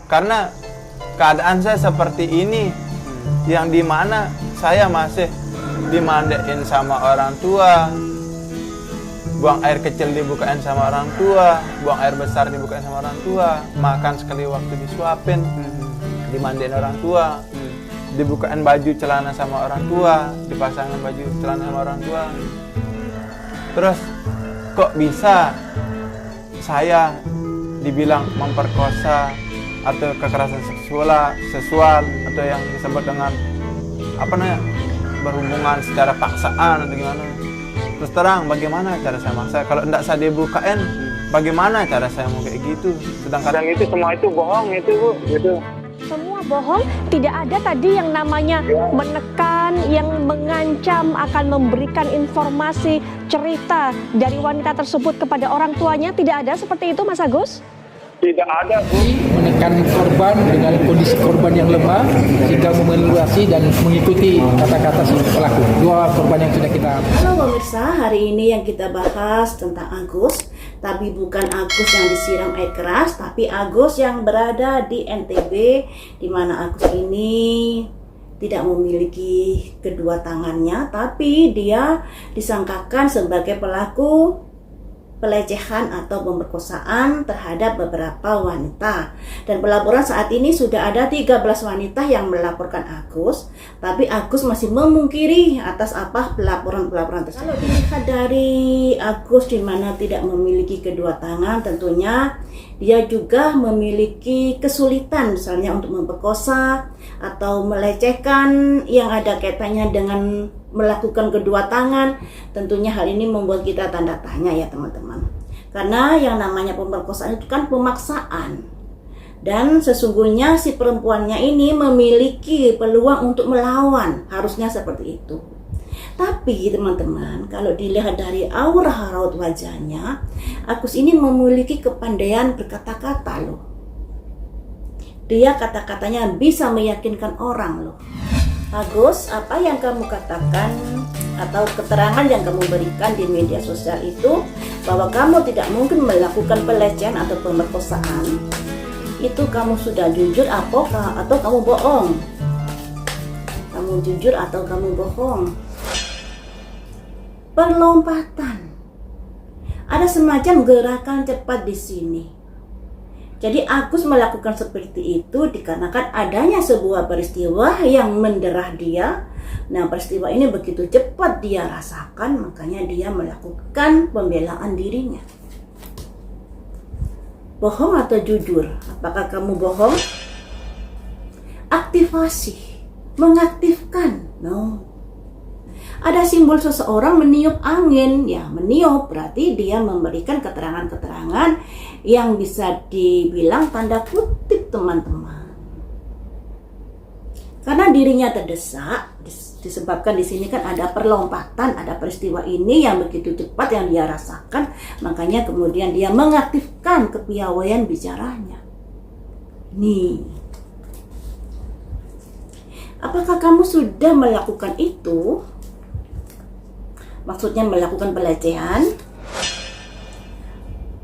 Karena keadaan saya seperti ini, yang dimana saya masih dimandiin sama orang tua, buang air kecil dibukain sama orang tua, buang air besar dibukain sama orang tua, makan sekali waktu disuapin, dimandiin orang tua, dibukain baju celana sama orang tua, dipasangin baju celana sama orang tua. Terus kok bisa saya dibilang memperkosa atau kekerasan seksual atau yang disebut dengan berhubungan secara paksaan atau gimana? Terus terang, bagaimana cara saya maksa? Kalau tidak saya dibukain, bagaimana cara saya mau kayak gitu? Sedangkan yang itu semua itu bohong itu, Bu, gitu. Semua bohong, tidak ada tadi yang namanya menekan, yang mengancam akan memberikan informasi, cerita dari wanita tersebut kepada orang tuanya, tidak ada seperti itu, Mas Agus? Tidak ada, Bu. Menekan korban dengan kondisi korban yang lemah sehingga memanipulasi dan mengikuti kata-kata si pelaku. Dua korban yang sudah kita. Halo pemirsa, hari ini yang kita bahas tentang Agus, tapi bukan Agus yang disiram air keras, tapi Agus yang berada di NTB, di mana Agus ini tidak memiliki kedua tangannya, tapi dia disangkakan sebagai pelaku pelecehan atau pemerkosaan terhadap beberapa wanita. Dan pelaporan saat ini sudah ada 13 wanita yang melaporkan Agus, tapi Agus masih memungkiri atas apa pelaporan-pelaporan tersebut. Kalau dilihat dari Agus di mana tidak memiliki kedua tangan, tentunya dia juga memiliki kesulitan misalnya untuk memperkosa atau melecehkan yang ada kaitannya dengan melakukan kedua tangan. Tentunya hal ini membuat kita tanda tanya ya teman-teman, karena yang namanya pemerkosaan itu kan pemaksaan, dan sesungguhnya si perempuannya ini memiliki peluang untuk melawan, harusnya seperti itu. Tapi teman-teman, kalau dilihat dari aura raut wajahnya, Agus ini memiliki kepandaian berkata-kata loh. Dia kata-katanya bisa meyakinkan orang loh. Agus, apa yang kamu katakan atau keterangan yang kamu berikan di media sosial itu bahwa kamu tidak mungkin melakukan pelecehan atau pemerkosaan, itu kamu sudah jujur atau kamu bohong? Kamu jujur atau kamu bohong? Perlompatan. Ada semacam gerakan cepat di sini. Jadi Agus melakukan seperti itu dikarenakan adanya sebuah peristiwa yang menderah dia. Nah, peristiwa ini begitu cepat dia rasakan, makanya dia melakukan pembelaan dirinya. Bohong atau jujur? Apakah kamu bohong? Aktivasi, mengaktifkan. No. Ada simbol seseorang meniup angin, ya meniup berarti dia memberikan keterangan-keterangan yang bisa dibilang tanda kutip teman-teman. Karena dirinya terdesak, disebabkan di sini kan ada perlompatan, ada peristiwa ini yang begitu cepat yang dia rasakan, makanya kemudian dia mengaktifkan kepiawaian bicaranya. Nih, apakah kamu sudah melakukan itu? Maksudnya melakukan pelecehan.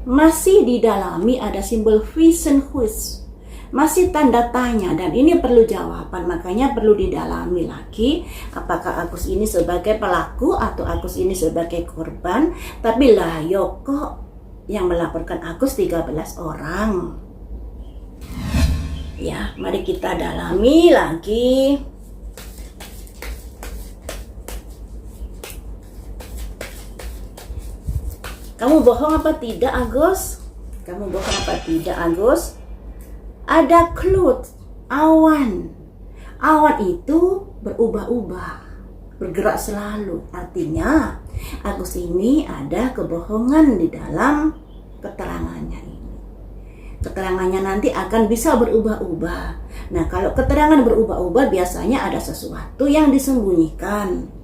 Masih didalami, ada simbol vision quiz, masih tanda tanya, dan ini perlu jawaban, makanya perlu didalami lagi apakah Agus ini sebagai pelaku atau Agus ini sebagai korban. Tapi lah yo kok yang melaporkan Agus 13 orang. Ya, mari kita dalami lagi. Kamu bohong apa tidak, Agus? Kamu bohong apa tidak, Agus? Ada cloud, awan. Awan itu berubah-ubah, bergerak selalu. Artinya, Agus ini ada kebohongan di dalam keterangannya ini. Keterangannya nanti akan bisa berubah-ubah. Nah, kalau keterangan berubah-ubah biasanya ada sesuatu yang disembunyikan.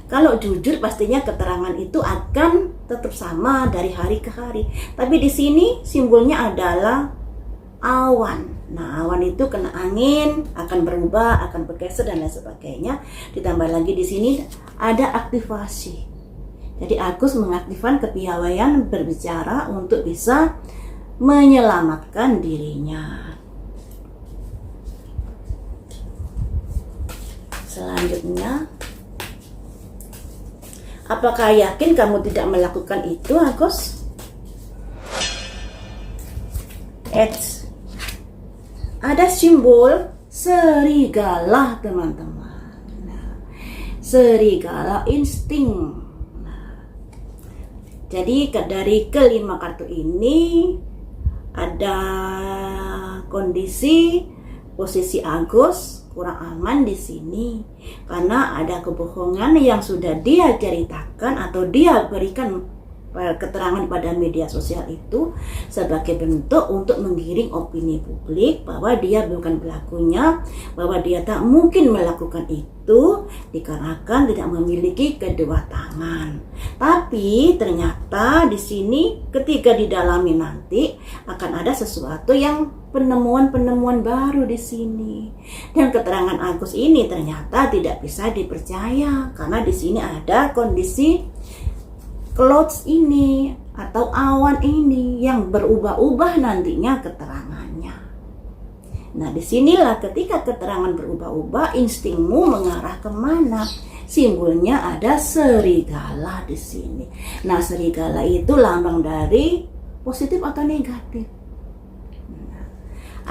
Kalau jujur pastinya keterangan itu akan tetap sama dari hari ke hari. Tapi di sini simbolnya adalah awan. Nah, awan itu kena angin, akan berubah, akan bergeser dan lain sebagainya. Ditambah lagi di sini ada aktivasi. Jadi Agus mengaktifkan kepiawaian berbicara untuk bisa menyelamatkan dirinya. Selanjutnya, apakah yakin kamu tidak melakukan itu, Agus? Ada simbol serigala, teman-teman. Nah, serigala insting. Nah, jadi dari kelima kartu ini ada kondisi posisi Agus kurang aman di sini karena ada kebohongan yang sudah dia ceritakan atau dia berikan keterangan pada media sosial itu sebagai bentuk untuk menggiring opini publik bahwa dia bukan pelakunya, bahwa dia tak mungkin melakukan itu dikarenakan tidak memiliki kedua tangan. Tapi ternyata di sini ketika didalami nanti akan ada sesuatu yang penemuan baru di sini. Dan keterangan Agus ini ternyata tidak bisa dipercaya karena di sini ada kondisi clouds ini atau awan ini yang berubah-ubah nantinya keterangannya. Nah, disinilah ketika keterangan berubah-ubah, instingmu mengarah kemana? Simbolnya ada serigala di sini. Nah, serigala itu lambang dari positif atau negatif. Nah,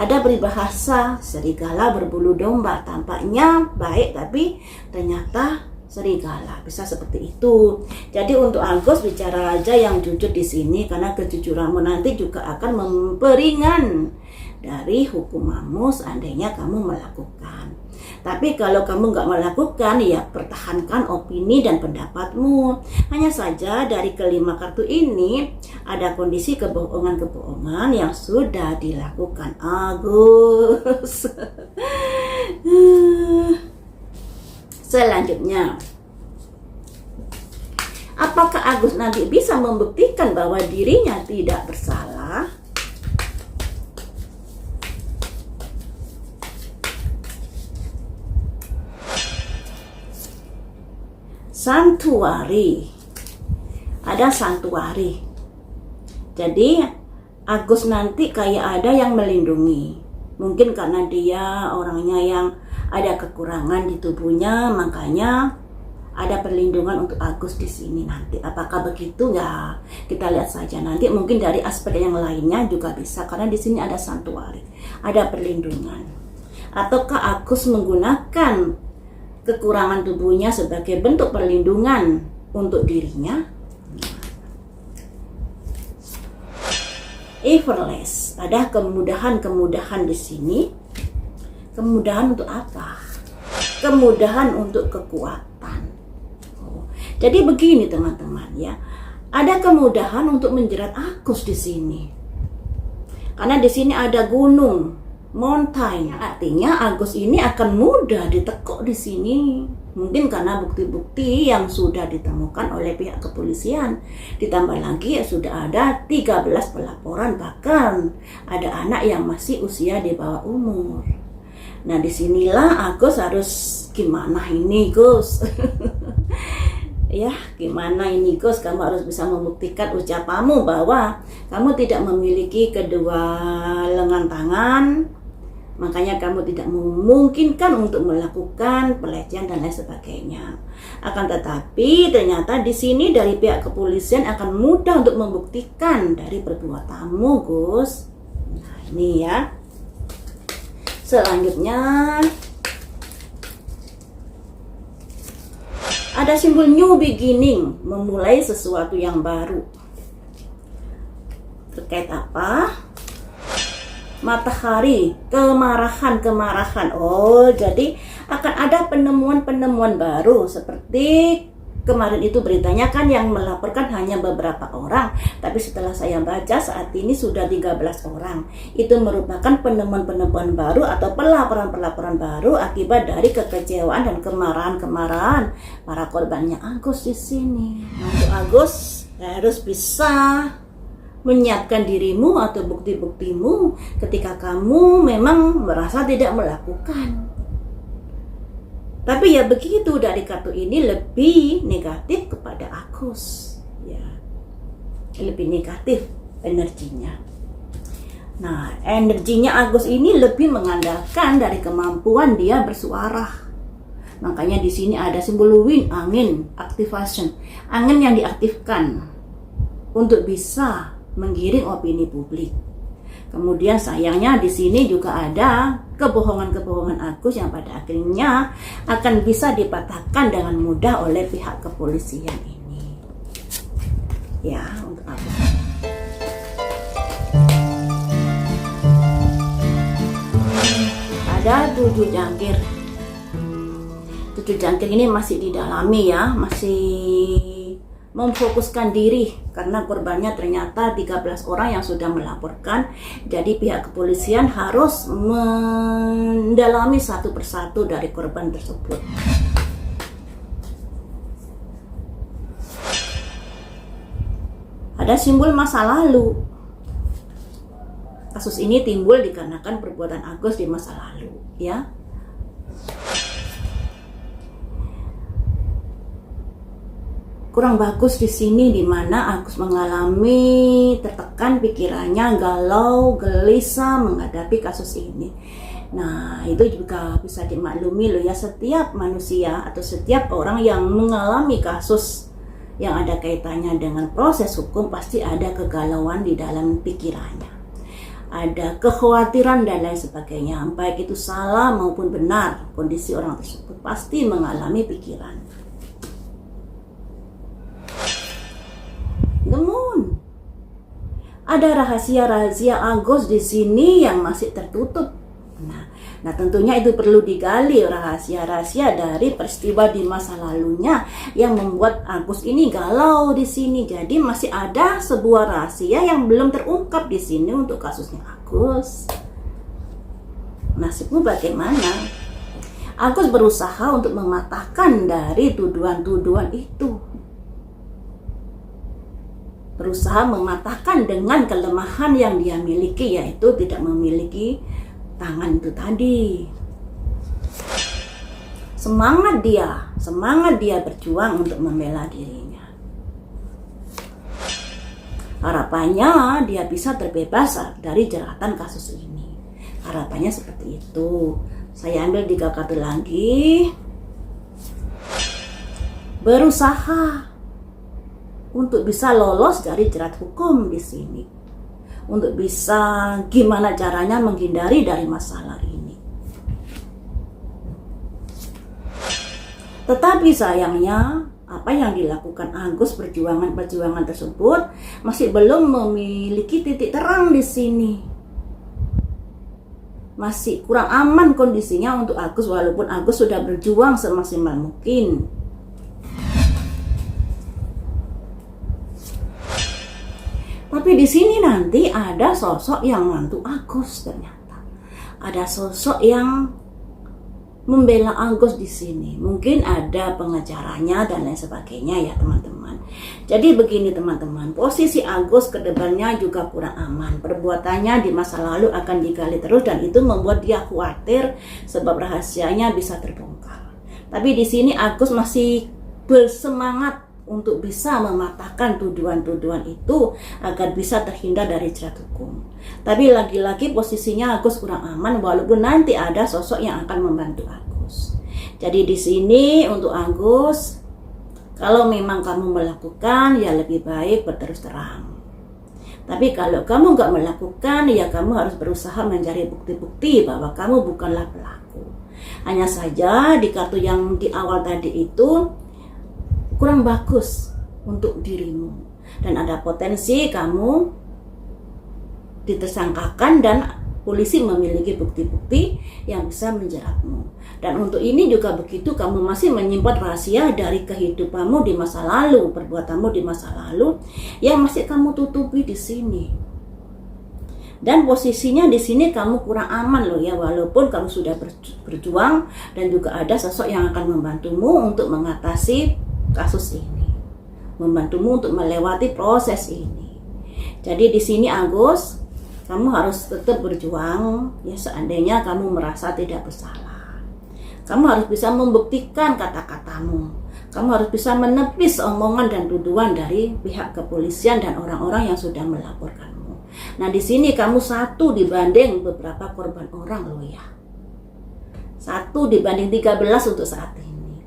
ada peribahasa serigala berbulu domba, tampaknya baik tapi ternyata serigala, bisa seperti itu. Jadi untuk Agus bicara aja yang jujur di sini karena kejujuranmu nanti juga akan memperingan dari hukumanmu seandainya kamu melakukan. Tapi kalau kamu nggak melakukan, ya pertahankan opini dan pendapatmu. Hanya saja dari kelima kartu ini ada kondisi kebohongan-kebohongan yang sudah dilakukan Agus. Selanjutnya, apakah Agus nanti bisa membuktikan bahwa dirinya tidak bersalah? Santuari. Ada santuari. Jadi Agus nanti kayak ada yang melindungi. Mungkin karena dia orangnya yang ada kekurangan di tubuhnya, makanya ada perlindungan untuk Agus di sini nanti. Apakah begitu? Ya, kita lihat saja nanti. Mungkin dari aspek yang lainnya juga bisa, karena di sini ada santuari, ada perlindungan. Ataukah Agus menggunakan kekurangan tubuhnya sebagai bentuk perlindungan untuk dirinya? Effortless, ada kemudahan-kemudahan di sini. Kemudahan untuk apa? Kemudahan untuk kekuatan. Jadi begini teman-teman ya, ada kemudahan untuk menjerat Agus di sini. Karena di sini ada gunung, mountain. Artinya Agus ini akan mudah ditekuk di sini. Mungkin karena bukti-bukti yang sudah ditemukan oleh pihak kepolisian. Ditambah lagi sudah ada 13 pelaporan, bahkan ada anak yang masih usia di bawah umur. Nah, disinilah Agus harus gimana ini Gus? Ya, gimana ini Gus? Kamu harus bisa membuktikan ucapanmu bahwa kamu tidak memiliki kedua lengan tangan. Makanya kamu tidak memungkinkan untuk melakukan pelecehan dan lain sebagainya. Akan tetapi ternyata di sini dari pihak kepolisian akan mudah untuk membuktikan dari perbuatanmu, Gus. Nah, ini ya. Selanjutnya ada simbol new beginning, memulai sesuatu yang baru. Terkait apa? Matahari, kemarahan. Oh, jadi akan ada penemuan baru seperti kemarin itu beritanya kan yang melaporkan hanya beberapa orang, tapi setelah saya baca saat ini sudah 13 orang. Itu merupakan penemuan baru atau pelaporan baru akibat dari kekecewaan dan kemarahan para korbannya Agus di sini. Untuk Agus harus bisa menyiapkan dirimu atau bukti-buktimu ketika kamu memang merasa tidak melakukan. Tapi ya begitu, dari kartu ini lebih negatif kepada Agus, ya lebih negatif energinya. Nah, energinya Agus ini lebih mengandalkan dari kemampuan dia bersuara. Makanya di sini ada simbol wind, angin, activation. Angin yang diaktifkan untuk bisa menggiring opini publik. Kemudian sayangnya di sini juga ada kebohongan-kebohongan Agus yang pada akhirnya akan bisa dipatahkan dengan mudah oleh pihak kepolisian ini. Ya, untuk Agus. Ada 7 jangkir. 7 jangkir ini masih didalami ya, masih memfokuskan diri karena korbannya ternyata 13 orang yang sudah melaporkan. Jadi pihak kepolisian harus mendalami satu persatu dari korban tersebut. Ada simbol masa lalu. Kasus ini timbul dikarenakan perbuatan Agus di masa lalu, ya. Kurang bagus di sini di mana Agus mengalami tertekan pikirannya, galau, gelisah menghadapi kasus ini. Nah, itu juga bisa dimaklumi loh ya, setiap manusia atau setiap orang yang mengalami kasus yang ada kaitannya dengan proses hukum pasti ada kegalauan di dalam pikirannya. Ada kekhawatiran dan lain sebagainya, baik itu salah maupun benar, kondisi orang tersebut pasti mengalami pikiran. Namun ada rahasia-rahasia Agus di sini yang masih tertutup. Nah, tentunya itu perlu digali rahasia-rahasia dari peristiwa di masa lalunya yang membuat Agus ini galau di sini. Jadi masih ada sebuah rahasia yang belum terungkap di sini untuk kasusnya Agus. Nasibmu bagaimana? Agus berusaha untuk mematahkan dari tuduhan-tuduhan itu. Berusaha mematahkan dengan kelemahan yang dia miliki, yaitu tidak memiliki tangan itu tadi. Semangat dia berjuang untuk membela dirinya. Harapannya dia bisa terbebas dari jeratan kasus ini. Harapannya seperti itu. Saya ambil 3 kartu lagi. Berusaha untuk bisa lolos dari jerat hukum di sini. Untuk bisa gimana caranya menghindari dari masalah ini. Tetapi sayangnya apa yang dilakukan Agus perjuangan tersebut masih belum memiliki titik terang di sini. Masih kurang aman kondisinya untuk Agus walaupun Agus sudah berjuang semaksimal mungkin. Tapi di sini nanti ada sosok yang bantu Agus ternyata. Ada sosok yang membela Agus di sini. Mungkin ada pengacaranya dan lain sebagainya ya teman-teman. Jadi begini teman-teman, posisi Agus ke depannya juga kurang aman. Perbuatannya di masa lalu akan digali terus dan itu membuat dia khawatir sebab rahasianya bisa terbongkar. Tapi di sini Agus masih bersemangat untuk bisa mematahkan tuduhan-tuduhan itu agar bisa terhindar dari jerat hukum. Tapi lagi-lagi posisinya Agus kurang aman walaupun nanti ada sosok yang akan membantu Agus. Jadi di sini untuk Agus, kalau memang kamu melakukan ya lebih baik berterus terang. Tapi kalau kamu nggak melakukan ya kamu harus berusaha mencari bukti-bukti bahwa kamu bukanlah pelaku. Hanya saja di kartu yang di awal tadi itu kurang bagus untuk dirimu dan ada potensi kamu ditersangkakan dan polisi memiliki bukti-bukti yang bisa menjeratmu. Dan untuk ini juga begitu, kamu masih menyimpan rahasia dari kehidupanmu di masa lalu, perbuatanmu di masa lalu yang masih kamu tutupi di sini. Dan posisinya di sini kamu kurang aman loh ya, walaupun kamu sudah berjuang dan juga ada sosok yang akan membantumu untuk mengatasi kasus ini, membantumu untuk melewati proses ini. Jadi di sini Agus, kamu harus tetap berjuang ya, seandainya kamu merasa tidak bersalah. Kamu harus bisa membuktikan kata-katamu. Kamu harus bisa menepis omongan dan tuduhan dari pihak kepolisian dan orang-orang yang sudah melaporkanmu. Nah, di sini kamu 1 dibanding beberapa korban orang loh ya. 1 dibanding 13 untuk saat ini.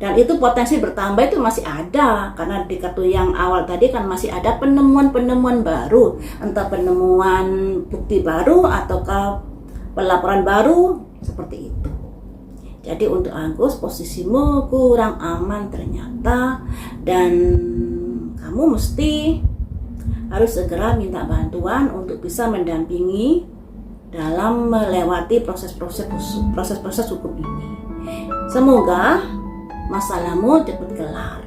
Dan itu potensi bertambah itu masih ada, karena di kartu yang awal tadi kan masih ada penemuan-penemuan baru, entah penemuan bukti baru ataukah pelaporan baru seperti itu. Jadi untuk Agus, posisimu kurang aman ternyata, dan kamu mesti harus segera minta bantuan untuk bisa mendampingi dalam melewati proses-proses hukum ini. Semoga masalahmu cepat kelar.